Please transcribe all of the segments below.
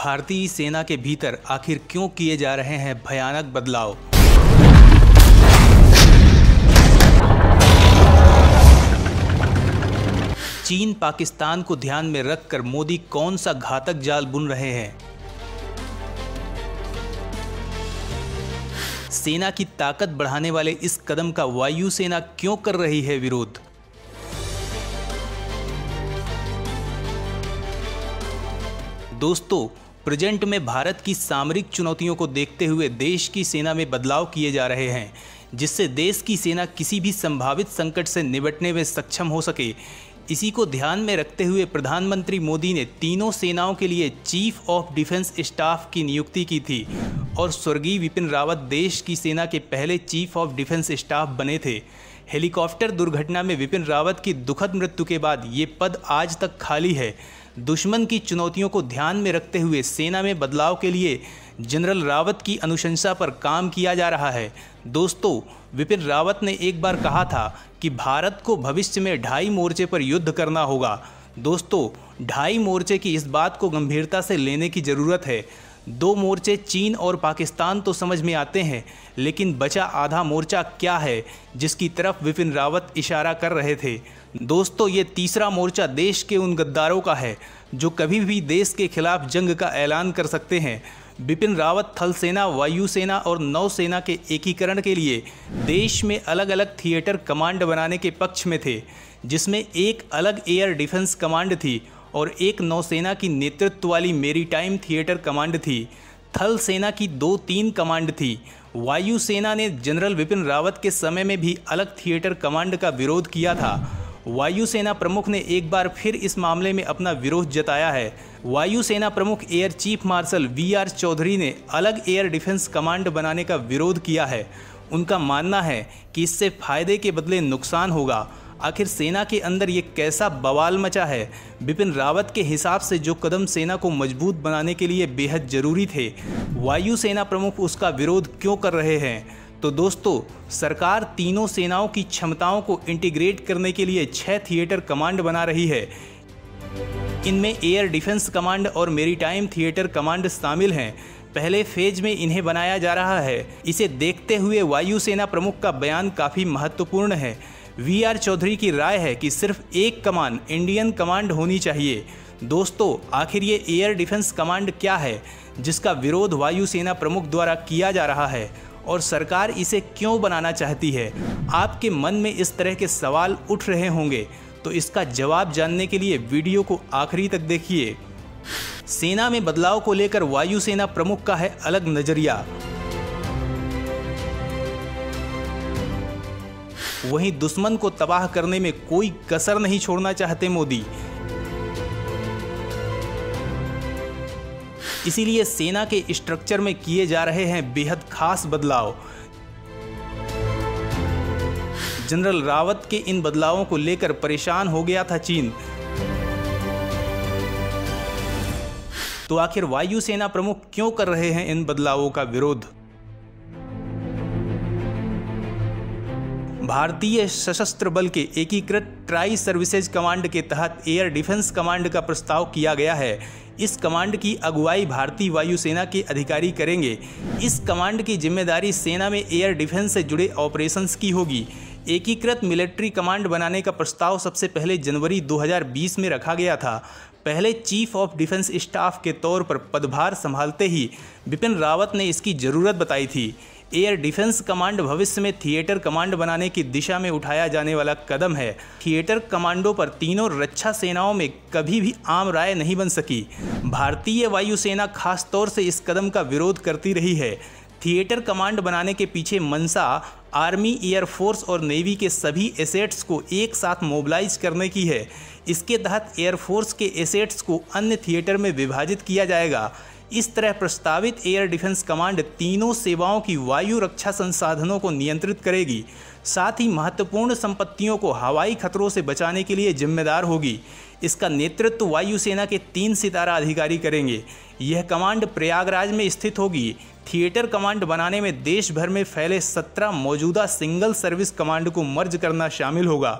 भारतीय सेना के भीतर आखिर क्यों किए जा रहे हैं भयानक बदलाव। चीन पाकिस्तान को ध्यान में रखकर मोदी कौन सा घातक जाल बुन रहे हैं। सेना की ताकत बढ़ाने वाले इस कदम का वायुसेना क्यों कर रही है विरोध। दोस्तों, प्रेजेंट में भारत की सामरिक चुनौतियों को देखते हुए देश की सेना में बदलाव किए जा रहे हैं, जिससे देश की सेना किसी भी संभावित संकट से निपटने में सक्षम हो सके। इसी को ध्यान में रखते हुए प्रधानमंत्री मोदी ने तीनों सेनाओं के लिए चीफ ऑफ डिफेंस स्टाफ की नियुक्ति की थी और स्वर्गीय विपिन रावत देश की सेना के पहले चीफ ऑफ डिफेंस स्टाफ बने थे। हेलीकॉप्टर दुर्घटना में विपिन रावत की दुखद मृत्यु के बाद ये पद आज तक खाली है। दुश्मन की चुनौतियों को ध्यान में रखते हुए सेना में बदलाव के लिए जनरल रावत की अनुशंसा पर काम किया जा रहा है। दोस्तों, विपिन रावत ने एक बार कहा था कि भारत को भविष्य में 2.5 मोर्चे पर युद्ध करना होगा। दोस्तों, 2.5 मोर्चे की इस बात को गंभीरता से लेने की ज़रूरत है। 2 मोर्चे चीन और पाकिस्तान तो समझ में आते हैं, लेकिन बचा आधा मोर्चा क्या है जिसकी तरफ विपिन रावत इशारा कर रहे थे। दोस्तों, ये तीसरा मोर्चा देश के उन गद्दारों का है जो कभी भी देश के खिलाफ जंग का ऐलान कर सकते हैं। विपिन रावत थल सेना, वायुसेना और नौसेना के एकीकरण के लिए देश में अलग अलग थिएटर कमांड बनाने के पक्ष में थे, जिसमें एक अलग एयर डिफेंस कमांड थी और एक नौसेना की नेतृत्व वाली मेरीटाइम थिएटर कमांड थी। थल सेना की 2-3 कमांड थी। वायुसेना ने जनरल विपिन रावत के समय में भी अलग थिएटर कमांड का विरोध किया था। वायुसेना प्रमुख ने एक बार फिर इस मामले में अपना विरोध जताया है। वायुसेना प्रमुख air chief marshal V R. Chaudhari ने अलग एयर डिफेंस कमांड बनाने का विरोध किया है। उनका मानना है कि इससे फायदे के बदले नुकसान होगा। आखिर सेना के अंदर ये कैसा बवाल मचा है। विपिन रावत के हिसाब से जो कदम सेना को मजबूत बनाने के लिए बेहद ज़रूरी थे, वायुसेना प्रमुख उसका विरोध क्यों कर रहे हैं। तो दोस्तों, सरकार तीनों सेनाओं की क्षमताओं को इंटीग्रेट करने के लिए 6 थिएटर कमांड बना रही है। इनमें एयर डिफेंस कमांड और मेरीटाइम थिएटर कमांड शामिल हैं। पहले फेज में इन्हें बनाया जा रहा है। इसे देखते हुए वायुसेना प्रमुख का बयान काफ़ी महत्वपूर्ण है। वी.आर. चौधरी की राय है कि सिर्फ एक कमांड इंडियन कमांड होनी चाहिए। दोस्तों, आखिर ये एयर डिफेंस कमांड क्या है जिसका विरोध वायुसेना प्रमुख द्वारा किया जा रहा है और सरकार इसे क्यों बनाना चाहती है। आपके मन में इस तरह के सवाल उठ रहे होंगे, तो इसका जवाब जानने के लिए वीडियो को आखिरी तक देखिए। सेना में बदलाव को लेकर वायुसेना प्रमुख का है अलग नजरिया। वहीं दुश्मन को तबाह करने में कोई कसर नहीं छोड़ना चाहते मोदी। इसीलिए सेना के स्ट्रक्चर में किए जा रहे हैं बेहद खास बदलाव। जनरल रावत के इन बदलावों को लेकर परेशान हो गया था चीन। तो आखिर वायुसेना प्रमुख क्यों कर रहे हैं इन बदलावों का विरोध। भारतीय सशस्त्र बल के एकीकृत ट्राई सर्विसेज कमांड के तहत एयर डिफेंस कमांड का प्रस्ताव किया गया है। इस कमांड की अगुवाई भारतीय वायुसेना के अधिकारी करेंगे। इस कमांड की जिम्मेदारी सेना में एयर डिफेंस से जुड़े ऑपरेशंस की होगी। एकीकृत मिलिट्री कमांड बनाने का प्रस्ताव सबसे पहले जनवरी 2020 में रखा गया था। पहले चीफ ऑफ डिफेंस स्टाफ के तौर पर पदभार संभालते ही विपिन रावत ने इसकी ज़रूरत बताई थी। एयर डिफेंस कमांड भविष्य में थिएटर कमांड बनाने की दिशा में उठाया जाने वाला कदम है। थिएटर कमांडों पर तीनों रक्षा सेनाओं में कभी भी आम राय नहीं बन सकी। भारतीय वायुसेना खास तौर से इस कदम का विरोध करती रही है। थिएटर कमांड बनाने के पीछे मंशा आर्मी, एयरफोर्स और नेवी के सभी एसेट्स को एक साथ मोबिलाइज करने की है। इसके तहत एयरफोर्स के एसेट्स को अन्य थिएटर में विभाजित किया जाएगा। इस तरह प्रस्तावित एयर डिफेंस कमांड तीनों सेवाओं की वायु रक्षा संसाधनों को नियंत्रित करेगी, साथ ही महत्वपूर्ण संपत्तियों को हवाई खतरों से बचाने के लिए जिम्मेदार होगी। इसका नेतृत्व वायुसेना के 3 सितारा अधिकारी करेंगे। यह कमांड प्रयागराज में स्थित होगी। थिएटर कमांड बनाने में देश भर में फैले 17 मौजूदा सिंगल सर्विस कमांड को मर्ज करना शामिल होगा।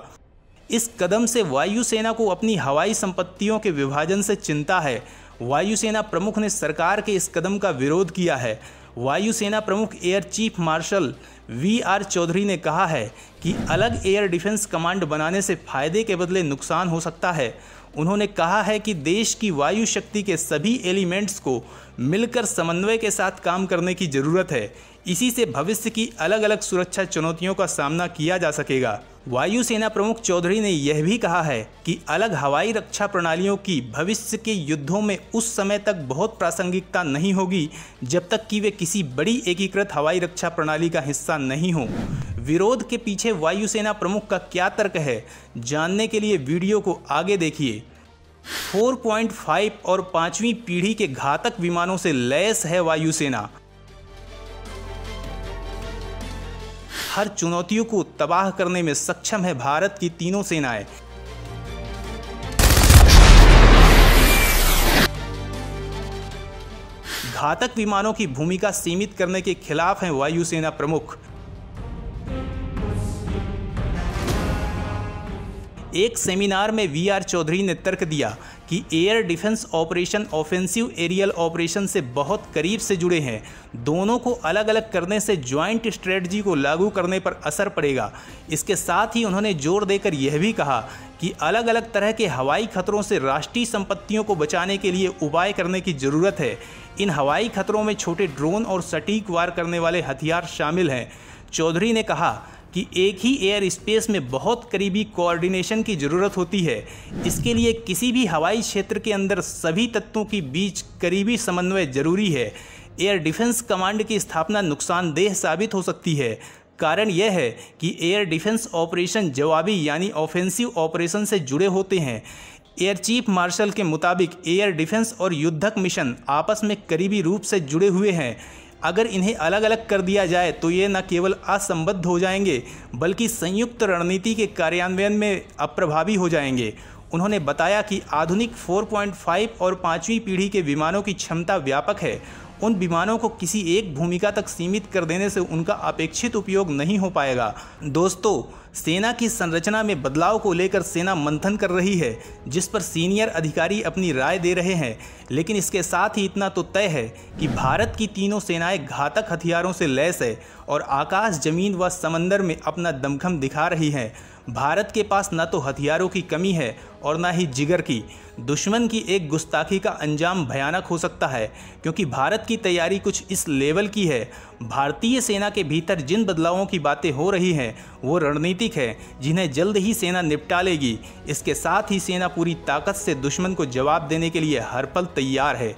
इस कदम से वायुसेना को अपनी हवाई संपत्तियों के विभाजन से चिंता है। वायुसेना प्रमुख ने सरकार के इस कदम का विरोध किया है। वायुसेना प्रमुख air chief marshal V R. Chaudhari ने कहा है कि अलग एयर डिफेंस कमांड बनाने से फायदे के बदले नुकसान हो सकता है। उन्होंने कहा है कि देश की वायु शक्ति के सभी एलिमेंट्स को मिलकर समन्वय के साथ काम करने की ज़रूरत है। इसी से भविष्य की अलग अलग सुरक्षा चुनौतियों का सामना किया जा सकेगा। वायुसेना प्रमुख चौधरी ने यह भी कहा है कि अलग हवाई रक्षा प्रणालियों की भविष्य के युद्धों में उस समय तक बहुत प्रासंगिकता नहीं होगी जब तक कि वे किसी बड़ी एकीकृत हवाई रक्षा प्रणाली का हिस्सा नहीं हों। विरोध के पीछे वायुसेना प्रमुख का क्या तर्क है, जानने के लिए वीडियो को आगे देखिए। 4.5 और 5वीं पीढ़ी के घातक विमानों से लैस है वायुसेना। हर चुनौतियों को तबाह करने में सक्षम है भारत की तीनों सेनाएं। घातक विमानों की भूमिका सीमित करने के खिलाफ हैं वायुसेना प्रमुख। एक सेमिनार में वी.आर. चौधरी ने तर्क दिया कि air defence operation offensive aerial operation से बहुत करीब से जुड़े हैं। दोनों को अलग अलग करने से ज्वाइंट स्ट्रेटजी को लागू करने पर असर पड़ेगा। इसके साथ ही उन्होंने जोर देकर यह भी कहा कि अलग अलग तरह के हवाई खतरों से राष्ट्रीय संपत्तियों को बचाने के लिए उपाय करने की ज़रूरत है। इन हवाई खतरों में छोटे ड्रोन और सटीक वार करने वाले हथियार शामिल हैं। चौधरी ने कहा कि एक ही एयर स्पेस में बहुत करीबी कोऑर्डिनेशन की ज़रूरत होती है। इसके लिए किसी भी हवाई क्षेत्र के अंदर सभी तत्वों के बीच करीबी समन्वय जरूरी है। एयर डिफेंस कमांड की स्थापना नुकसानदेह साबित हो सकती है। कारण यह है कि एयर डिफेंस ऑपरेशन जवाबी यानी ऑफेंसिव ऑपरेशन से जुड़े होते हैं। एयर चीफ मार्शल के मुताबिक एयर डिफेंस और युद्धक मिशन आपस में करीबी रूप से जुड़े हुए हैं। अगर इन्हें अलग अलग कर दिया जाए तो ये न केवल असंबद्ध हो जाएंगे बल्कि संयुक्त रणनीति के कार्यान्वयन में अप्रभावी हो जाएंगे। उन्होंने बताया कि आधुनिक 4.5 और 5वीं पीढ़ी के विमानों की क्षमता व्यापक है। उन विमानों को किसी एक भूमिका तक सीमित कर देने से उनका अपेक्षित उपयोग नहीं हो पाएगा। दोस्तों, सेना की संरचना में बदलाव को लेकर सेना मंथन कर रही है, जिस पर सीनियर अधिकारी अपनी राय दे रहे हैं। लेकिन इसके साथ ही इतना तो तय है कि भारत की तीनों सेनाएं घातक हथियारों से लैस है और आकाश, जमीन व समंदर में अपना दमखम दिखा रही हैं। भारत के पास न तो हथियारों की कमी है और न ही जिगर की। दुश्मन की एक गुस्ताखी का अंजाम भयानक हो सकता है, क्योंकि भारत की तैयारी कुछ इस लेवल की है। भारतीय सेना के भीतर जिन बदलावों की बातें हो रही हैं वो रणनीतिक है, जिन्हें जल्द ही सेना निपटा लेगी। इसके साथ ही सेना पूरी ताकत से दुश्मन को जवाब देने के लिए हर पल तैयार है।